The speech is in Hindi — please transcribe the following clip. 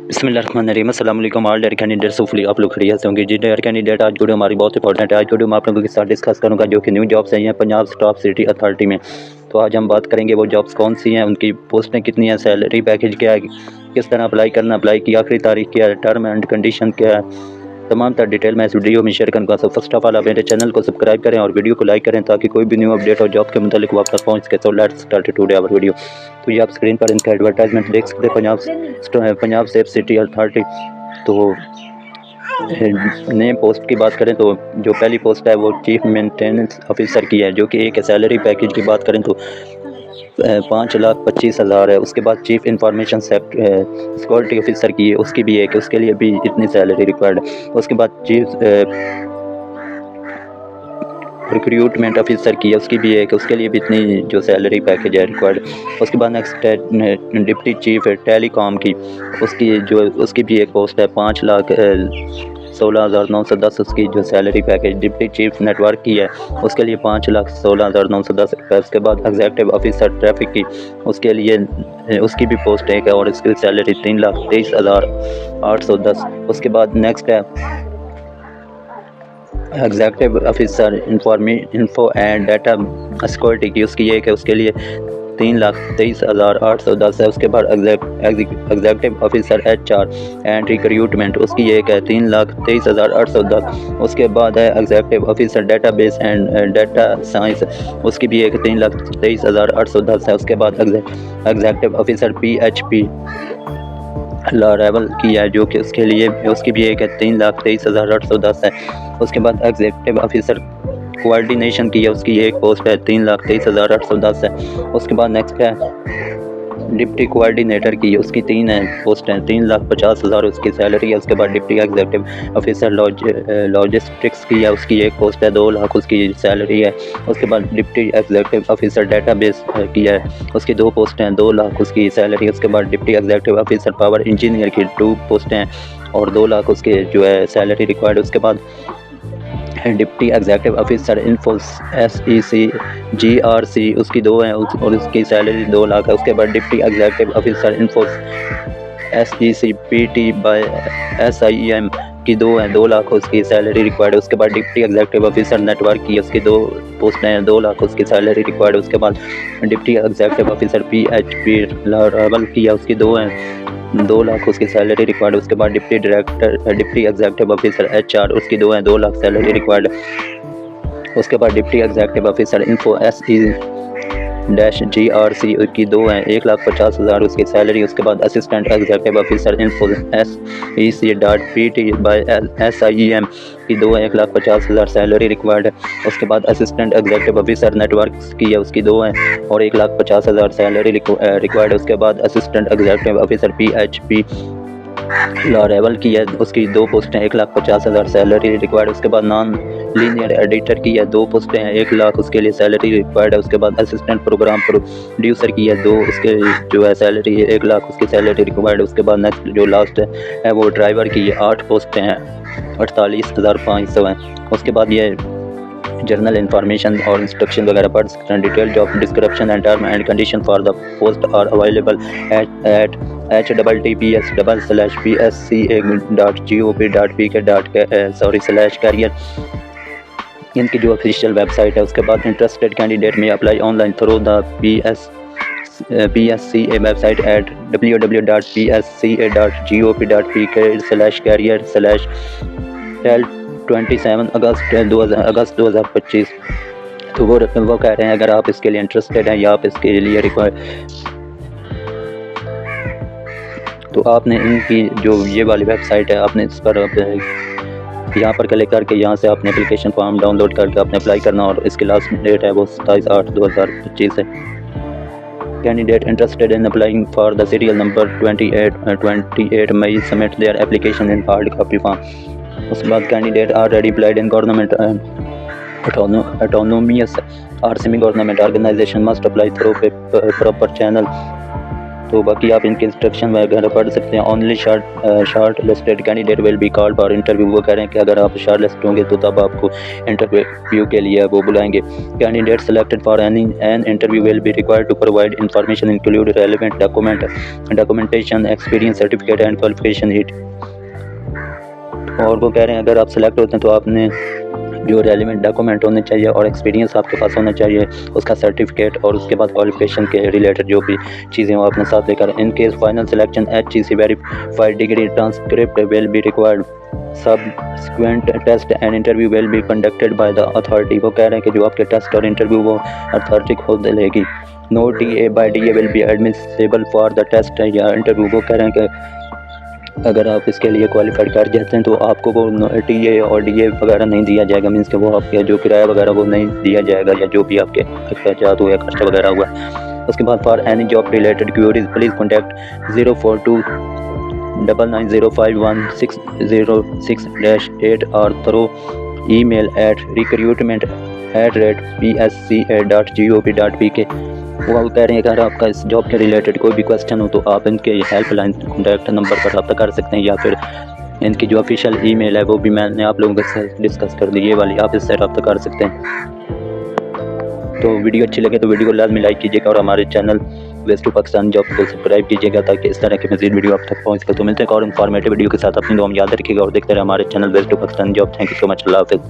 बिस्मिल्लाहिर्रहमानिर्रहीम। अस्सलाम वालेकुम ऑल डेयर कैंडिडेट्स। होपफुली आप लोग खैरियत से होंगे। जी डेयर कैंडिडेट, आज वीडियो हमारी बहुत इंपॉर्टेंट है। आज वीडियो में आप लोगों के साथ डिस्कस करूंगा जो कि न्यू जॉब्स हैं पंजाब स्टाफ सिटी अथॉरिटी में। तो आज हम बात करेंगे वो जॉब्स कौन सी हैं, उनकी पोस्टें कितनी हैं, सैलरी पैकेज क्या है, किस तरह अप्लाई करना, अप्लाई की आखिरी तारीख क्या है, टर्म एंड कंडीशन क्या है, तमाम तर डिटेल मैं इस वीडियो में शेयर करूँगा। सो फर्स्ट ऑफ ऑल आप मेरे चैनल को सब्सक्राइब करें और वीडियो को लाइक करें ताकि कोई भी न्यू अपडेट और जॉब के मुतालिक वो आप तक पहुँच सके। तो let's start today our video. तो ये आप स्क्रीन पर इनका एडवर्टाइजमेंट देख सकते हैं, पंजाब सेफ सिटी अथॉरिटी। तो नेम पोस्ट की बात करें तो जो पहली पोस्ट है वो चीफ मेंटेनेंस ऑफिसर की है, जो कि एक सैलरी पैकेज की बात करें तो 5,25,000 है। उसके बाद चीफ इंफॉर्मेशन सिक्योरिटी ऑफिसर की है, उसकी भी है कि उसके लिए भी इतनी सैलरी रिक्वायर्ड है। उसके बाद चीफ रिक्रूटमेंट ऑफिसर की है, उसकी भी है कि उसके लिए भी इतनी जो सैलरी पैकेज है रिक्वायर्ड। उसके बाद नेक्स्ट है डिप्टी चीफ टेलीकॉम की, उसकी भी एक पोस्ट है 5,16,910 उसकी जो salary package. Deputy chief network की है, उसके लिए 5,16,910 रुपये। उसके बाद एग्जीक्यूटिव ऑफिसर ट्रैफिक की, उसके लिए उसकी भी पोस्ट है और इसकी सैलरी 3,23,810। उसके बाद नेक्स्ट है executive officer info and data security की, उसकी ये कि उसके लिए 3,23,810 है। उसके बाद executive officer HR and recruitment, उसकी ये है 3,23,810। उसके बाद है executive officer database and data science, उसकी भी एक 3,23,810 है। उसके बाद एग्जीक्यूटिव ऑफिसर PHP लारेवल की है, जो कि उसके लिए उसकी भी एक 3,23,810 है। उसके बाद एग्जीक्यूटिव ऑफिसर कोऑर्डिनेशन की है, उसकी एक पोस्ट है 3,23,810 है। उसके बाद नेक्स्ट है डिप्टी कोऑर्डिनेटर की, उसकी 3 पोस्ट हैं, 3,50,000 उसकी सैलरी है। उसके बाद डिप्टी एग्जीक्यूटिव ऑफिसर लॉजिस्टिक्स की है, उसकी एक पोस्ट है 2 लाख उसकी सैलरी है। उसके बाद डिप्टी एग्जीक्यूटिव ऑफिसर डेटाबेस की है, उसकी 2 पोस्ट हैं, 2 लाख उसकी सैलरी है। उसके बाद deputy executive officer power engineer की 2 पोस्टें हैं और 2 लाख उसके जो है सैलरी रिक्वायर्ड। उसके बाद deputy executive officer info SEC GRC, उसकी 2 हैं और उसकी सैलरी 2 लाख है। उसके बाद deputy executive officer info SEC PT by SIEM की 2 हैं, 2 लाख उसकी सैलरी रिक्वायर्ड है। उसके बाद डिप्टी एग्जीक्यूटिव ऑफिसर नेटवर्क की, उसकी 2 पोस्ट हैं, 2 लाख उसकी सैलरी रिक्वायर्ड है। उसके बाद डिप्टी एग्जीक्यूटिव ऑफिसर PHP लारेवल की है, उसकी 2 हैं, 2 लाख उसकी सैलरी रिक्वायर्ड। उसके बाद डिप्टी एग्जीक्यूटिव ऑफिसर HR, उसकी 2 हैं, 2 लाख सैलरी रिक्वायर्ड। उसके बाद deputy executive officer info SE-GRC की 2 हैं, 1,50,000 उसकी सैलरी। उसके बाद assistant executive officer info SEC.PT by SIEM की 2 हैं, 1,50,000 सैलरी रिक्वायर्ड है। उसके बाद असिस्टेंट एग्जीक्यूटिव ऑफिसर नेटवर्क्स की है, उसकी 2 हैं और 1,50,000 सैलरी रिक्वायर्ड है। उसके बाद असिस्टेंट एग्जीक्यूटिव ऑफिसर PHP लारेवल की है, उसकी 2 पोस्टें, 1,50,000 सैलरी रिक्वायर्ड। उसके बाद नॉन लीनियर एडिटर की है, 2 पोस्टें हैं, 1 लाख उसके लिए सैलरी रिक्वायर्ड है। उसके बाद असिस्टेंट प्रोग्राम प्रोड्यूसर की है, 2 उसके जो है सैलरी 1 लाख उसकी सैलरी रिक्वायर्ड है। उसके बाद नेक्स्ट जो लास्ट है वो ड्राइवर की है, 8 पोस्टें हैं, 48,500 हैं। उसके बाद ये जर्नल इंफॉर्मेशन और इंस्ट्रक्शन वगैरह पढ़ सकते हैं। Detail job description and term and condition for the post are available at https://psca.gov.pk/career, इनकी जो ऑफिशियल वेबसाइट है। उसके बाद इंटरेस्टेड कैंडिडेट में apply online through the PSCA website at www.psca.gov.pk/career/27 August 2025। तो वो कह रहे हैं अगर आप इसके लिए इंटरेस्टेड हैं या आप इसके लिए रिक्वायर, तो आपने इनकी जो ये वाली वेबसाइट है आपने इस पर यहाँ पर क्लिक करके यहाँ से आपने एप्लीकेशन फॉर्म डाउनलोड करके आपने अप्लाई करना और इसकी लास्ट डेट है वो 27/8/2025 है। Candidate interested in applying for the serial number 28 may submit their application in hard copy form. उसके बाद candidate already applied in government autonomous or semi-government organization must apply through proper channel। तो तो बाकी आप इनके इंस्ट्रक्शन वगैरह पढ़ सकते हैं। Only short listed candidate will be called for interview. वो कह रहे हैं कि अगर आप शॉर्ट लिस्ट होंगे तो तब आपको इंटरव्यू के लिए वो बुलाएंगे। Candidate selected for an interview will be required to provide information include relevant documentation, experience certificate and qualification. और वो कह रहे हैं अगर आप सेलेक्ट होते हैं तो आपने जो रेलिवेंट डॉक्यूमेंट होने चाहिए और एक्सपीरियंस आपके पास होना चाहिए, उसका सर्टिफिकेट, और उसके बाद क्वालिफिकेशन के रिलेटेड जो भी चीज़ें वो अपने साथ लेकर। In case final selection HGC verified degree transcript will be required. Subsequent test and interview will be conducted by the authority. वो कह रहे हैं कि जो आपके टेस्ट और इंटरव्यू वो अथॉरिटी खुद लेगी। No DA by DA will be admissible for the test या इंटरव्यू। वो कह रहे हैं कि अगर आप इसके लिए क्वालिफाइड कर जाते हैं तो आपको वो TA और DA वगैरह नहीं दिया जाएगा। मीन्स कि वो आपके जो किराया वगैरह वो नहीं दिया जाएगा, या जो भी आपके अखराजात हुए, खर्च वगैरह हुआ। उसके बाद for any job related queries please contact 04299051606-8 और थ्रू email at recruitment@psca.gov.pk। वो कह रहे हैं अगर आपका इस जॉब के रिलेटेड कोई भी क्वेश्चन हो तो आप इनके हेल्पलाइन कॉन्टैक्ट नंबर पर रब्ता कर सकते हैं, या फिर इनकी जो ऑफिशियल ईमेल है वो भी मैंने आप लोगों के साथ डिस्कस कर दी, ये वाली, आप इससे रब्ता कर सकते हैं। तो वीडियो अच्छी लगे तो वीडियो को लाजमी लाइक कीजिएगा और हमारे channel west to Pakistan job को सब्सक्राइब कीजिएगा ताकि इस तरह की मज़ीद वीडियो आप तक पहुँच सके। तो मिलते हैं और इन्फॉर्मेटिव वीडियो के साथ। अपनी दुआ याद रखिएगा और देखते रहे हमारे channel west to Pakistan job. Thank you so much. अल्लाह हाफ़िज़।